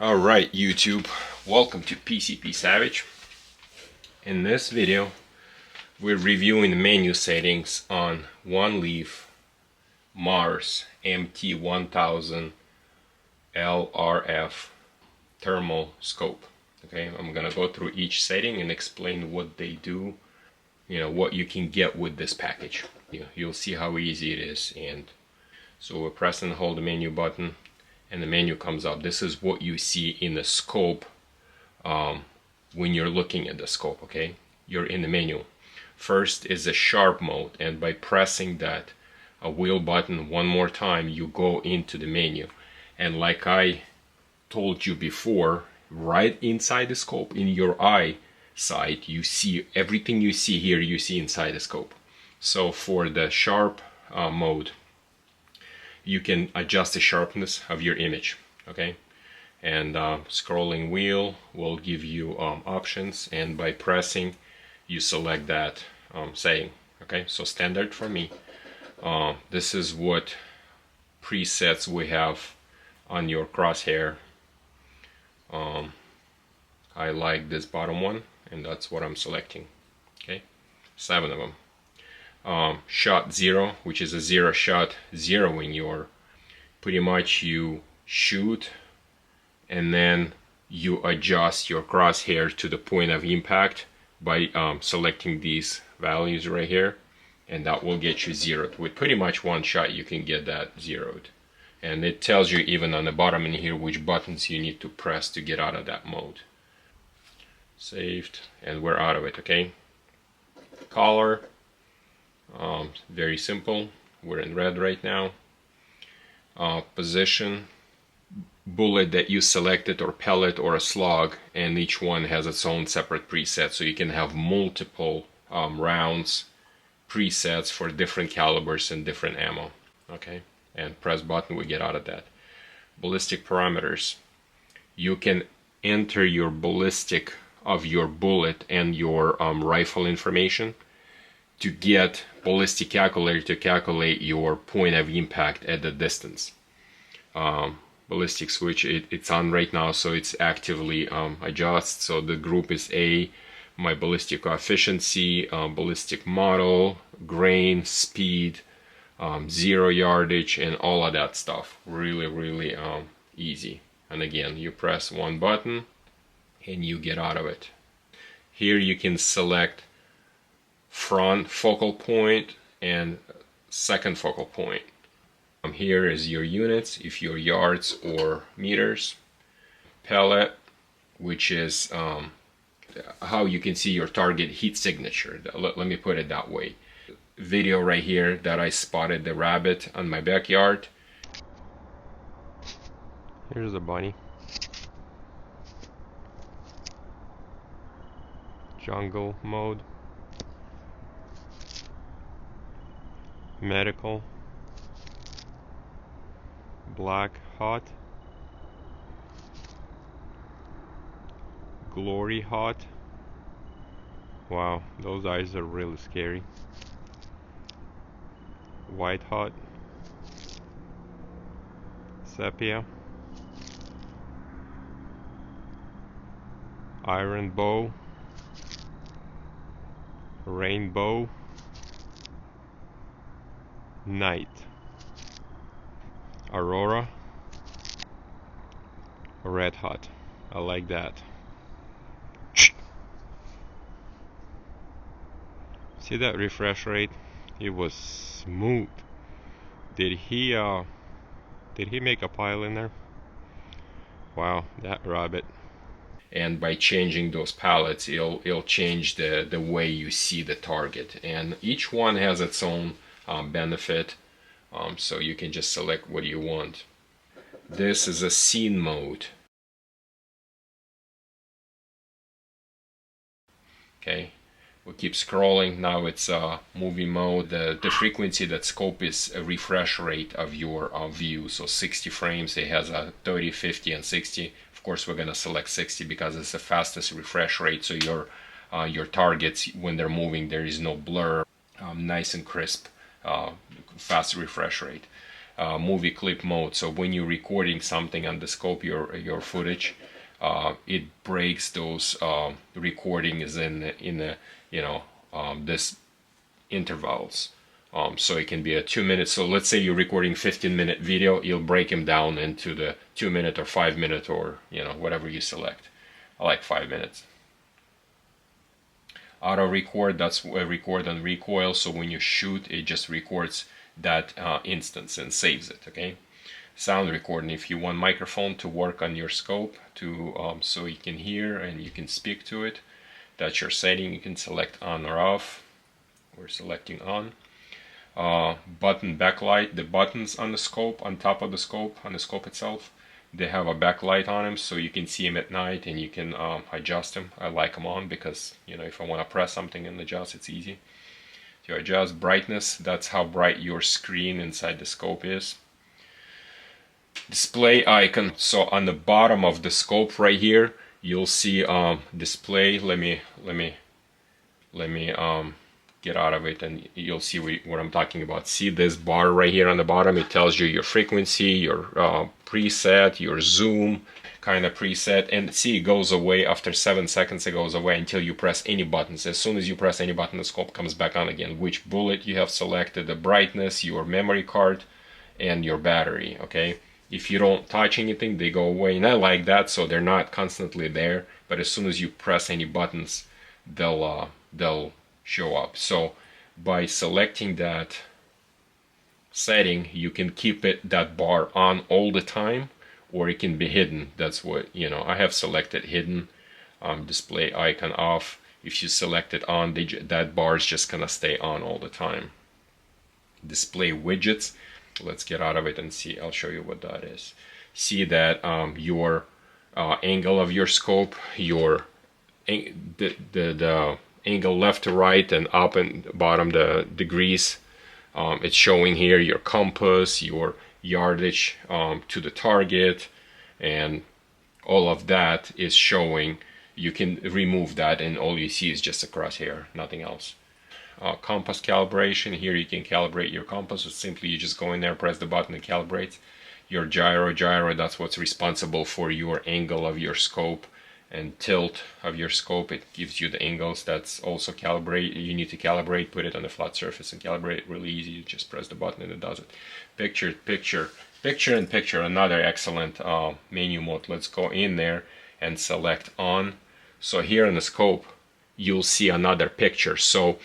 Alright YouTube, welcome to PCP Savage. In this video we're reviewing the menu settings on OneLeaf Mars MT1000FRF thermal scope. Okay, I'm gonna go through each setting and explain what they do, what you can get with this package. You'll see how easy it is. And so we're press and hold the menu button and the menu comes up. This is what you see in the scope when you're looking at the scope. Okay, you're in the menu. First is the sharp mode, and by pressing that wheel button one more time you go into the menu. And like I told you before, right inside the scope, in your eye sight, you see everything you see here, you see inside the scope. So for the sharp mode, you can adjust the sharpness of your image. Okay, and scrolling wheel will give you options, and by pressing you select that setting. Okay, so standard for me. This is what presets we have on your crosshair. I like this bottom one, and that's what I'm selecting. Okay, 7 of them. Shot 0, which is a 0 shot, zeroing your, pretty much you shoot and then you adjust your crosshair to the point of impact by selecting these values right here, and that will get you zeroed. With pretty much one shot you can get that zeroed, and it tells you even on the bottom in here which buttons you need to press to get out of that mode. Saved, and we're out of it. Okay, color, very simple, we're in red right now. Position, bullet that you selected, or pellet, or a slug, and each one has its own separate preset, so you can have multiple rounds presets for different calibers and different ammo. Okay, and press button, we get out of that. Ballistic parameters, you can enter your ballistic of your bullet and your rifle information to get ballistic calculator to calculate your point of impact at the distance. Ballistic switch, it's on right now, so it's actively adjust. So the group is A, my ballistic efficiency, ballistic model, grain, speed, 0 yardage, and all of that stuff. Really easy. And again, you press one button and you get out of it. Here you can select front focal point and second focal point. Here is your units, if you're yards or meters. Pellet, which is how you can see your target heat signature. Let me put it that way. Video right here that I spotted the rabbit on my backyard. Here's a bunny. Jungle mode. Medical. Black hot. Glory hot. Wow, those eyes are really scary. White hot. Sepia. Iron bow. Rainbow. Night. Aurora. Red hot. I like that. See that refresh rate? It was smooth. Did he make a pile in there? Wow, that rabbit. And by changing those palettes, it'll change the way you see the target, and each one has its own benefit, so you can just select what you want. This is a scene mode. Okay, we keep scrolling. Now it's movie mode. The frequency, that scope, is a refresh rate of your view. So 60 frames. It has a 30, 50, and 60. Of course, we're gonna select 60 because it's the fastest refresh rate. So your targets, when they're moving, there is no blur. Nice and crisp, fast refresh rate. movie clip mode. So when you're recording something on the scope, your footage, it breaks those recordings in the this intervals. So it can be a 2 minute. So let's say you're recording 15-minute video, you'll break them down into the 2 minute or 5 minute or whatever you select. I like 5 minutes. Auto record, that's record on recoil. So when you shoot, it just records that instance and saves it. Okay. Sound recording, if you want microphone to work on your scope to so you can hear and you can speak to it, that's your setting. You can select on or off. We're selecting on. Button backlight, the buttons on the scope, on top of the scope, on the scope itself, they have a backlight on them, so you can see them at night and you can adjust them. I like them on because if I want to press something and adjust, it's easy to adjust. Brightness, that's how bright your screen inside the scope is. Display icon, so on the bottom of the scope right here, you'll see display. Let me get out of it and you'll see what I'm talking about. See this bar right here on the bottom? It tells you your frequency, your preset, your zoom kind of preset, and see, it goes away after 7 seconds. It goes away until you press any buttons. As soon as you press any button, the scope comes back on again. Which bullet you have selected, the brightness, your memory card, and your battery. Okay, if you don't touch anything, they go away, and I like that, so they're not constantly there, but as soon as you press any buttons, they'll show up. So by selecting that setting, you can keep that bar on all the time, or it can be hidden. That's what I have selected hidden. Display icon off. If you select it on, that bar is just gonna stay on all the time. Display widgets, let's get out of it and see. I'll show you what that is. See that your angle of your scope, the angle left to right and up and bottom, the degrees, it's showing here your compass, your yardage to the target, and all of that is showing. You can remove that and all you see is just a crosshair, nothing else. Compass calibration, here you can calibrate your compass. So simply you just go in there, press the button, and calibrate. Your gyro, that's what's responsible for your angle of your scope and tilt of your scope. It gives you the angles. That's also calibrate. You need to calibrate, put it on a flat surface and calibrate it really easy. You just press the button and it does it. Picture in picture, another excellent menu mode. Let's go in there and select on. So here in the scope you'll see another picture. So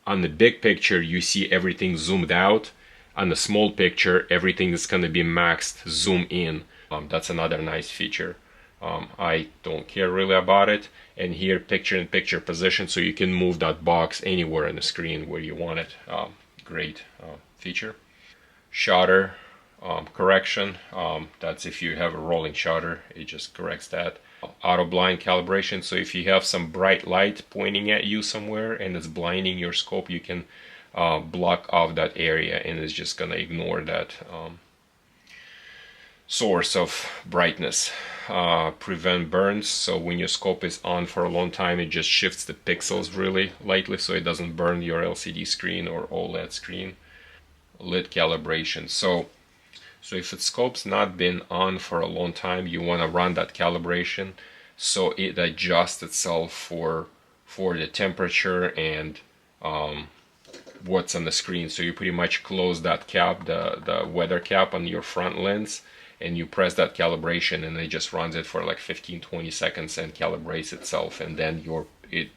on the big picture you see everything zoomed out. On the small picture everything is going to be maxed zoom in. That's another nice feature. I don't care really about it. And here picture in picture position, so you can move that box anywhere on the screen where you want it. Great feature. Shutter correction, that's if you have a rolling shutter, it just corrects that. Auto blind calibration, so if you have some bright light pointing at you somewhere and it's blinding your scope, you can block off that area and it's just gonna ignore that source of brightness. Prevent burns, so when your scope is on for a long time, it just shifts the pixels really lightly so it doesn't burn your LCD screen or OLED screen. Lit calibration, so if the scope's not been on for a long time, you want to run that calibration so it adjusts itself for the temperature and what's on the screen. So you pretty much close that cap, the weather cap on your front lens, and you press that calibration and it just runs it for like 15-20 seconds and calibrates itself, and then it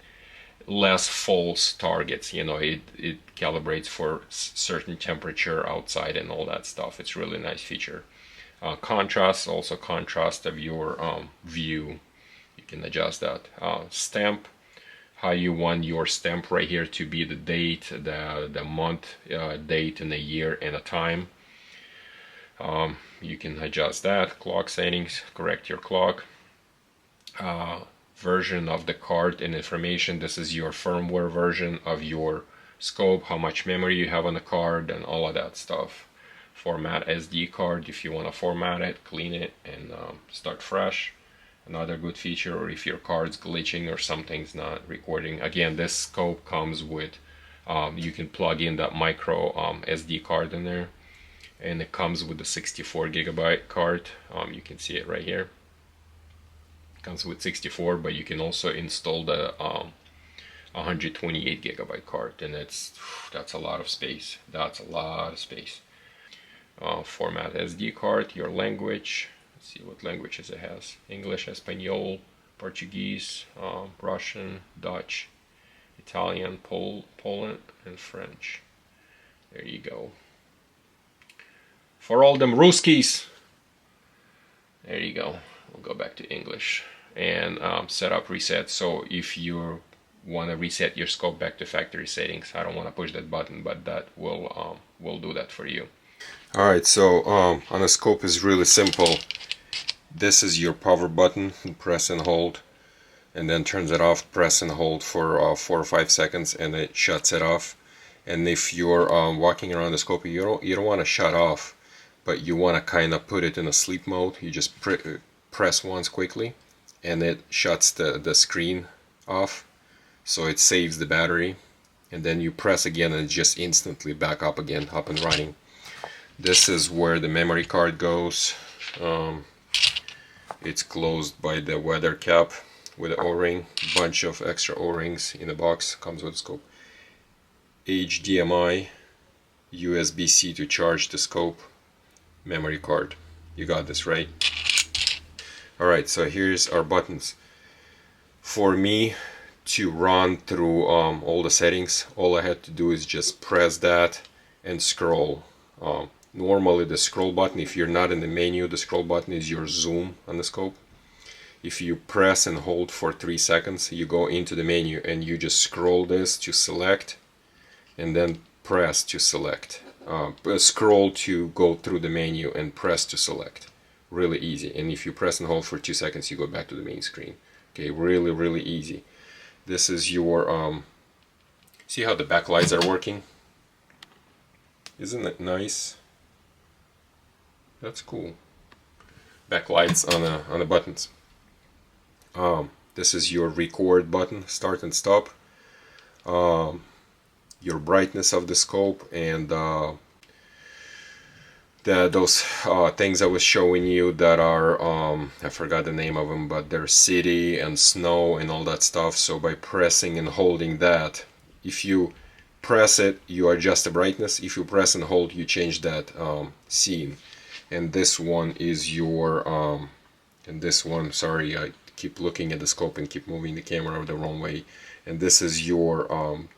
less false targets, it calibrates for certain temperature outside and all that stuff. It's really nice feature. Contrast, also contrast of your view, you can adjust that. Stamp, how you want your stamp right here to be the date, the month, date and a year and a time. You can adjust that. Clock settings, correct your clock. Version of the card and information, this is your firmware version of your scope, how much memory you have on the card and all of that stuff. Format SD card if you want to format it, clean it and start fresh. Another good feature, or if your card's glitching or something's not recording. Again, this scope comes with you can plug in that micro SD card in there. and it comes with a 64 GB card. You can see it right here. It comes with 64, but you can also install the 128 GB card, and that's a lot of space. That's a lot of space. Format SD card, your language. Let's see what languages it has: English, Espanol, Portuguese, Russian, Dutch, Italian, Poland, and French. There you go. For all them Ruskies. There you go. We'll go back to English and setup reset. So if you want to reset your scope back to factory settings, I don't want to push that button, but that will do that for you. All right. So on a scope is really simple. This is your power button. Press and hold, and then turns it off. Press and hold for 4 or 5 seconds, and it shuts it off. And if you're walking around the scope, you don't want to shut off, but you want to kind of put it in a sleep mode. You just press once quickly, and it shuts the screen off, so it saves the battery. And then you press again, and it's just instantly back up again, up and running. This is where the memory card goes. It's closed by the weather cap with an O-ring. Bunch of extra O-rings in the box. Comes with the scope. HDMI, USB-C to charge the scope, memory card. You got this, right? Alright, so here's our buttons. For me to run through all the settings, all I had to do is just press that and scroll. Normally the scroll button, if you're not in the menu, the scroll button is your zoom on the scope. If you press and hold for 3 seconds, you go into the menu and you just scroll this to select, and then press to select. Scroll to go through the menu and press to select. Really easy. And if you press and hold for 2 seconds, you go back to the main screen. Okay, really easy. This is your see how the backlights are working? Isn't it nice? That's cool. Backlights on the buttons. This is your record button, start and stop. Your brightness of the scope, and those things I was showing you that are I forgot the name of them, but they're city and snow and all that stuff. So by pressing and holding that, if you press it, you adjust the brightness. If you press and hold, you change that scene. And this one is your and this one, sorry, I keep looking at the scope and keep moving the camera the wrong way. And this is your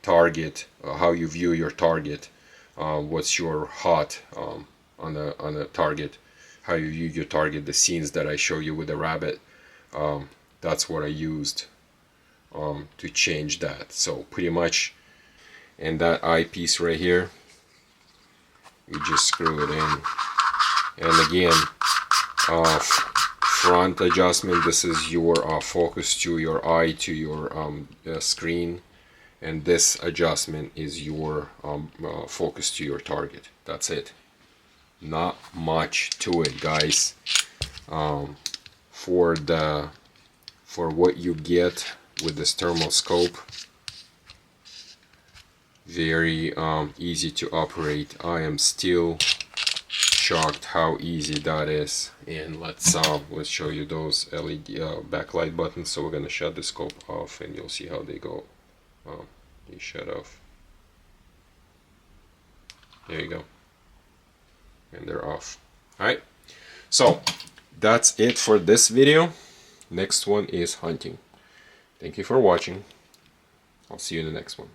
target, how you view your target, what's your HOT on a target, how you view your target, the scenes that I show you with the rabbit. That's what I used to change that. So pretty much, and that eyepiece right here, you just screw it in. And again, front adjustment, this is your focus to your eye to your screen, and this adjustment is your focus to your target. That's it. Not much to it, guys. For what you get with this thermal scope, very easy to operate. I am still shocked how easy that is. And let's show you those LED backlight buttons. So we're gonna shut the scope off, and you'll see how they go. You shut off. There you go, and they're off. All right, so that's it for this video. Next one is hunting. Thank you for watching. I'll see you in the next one.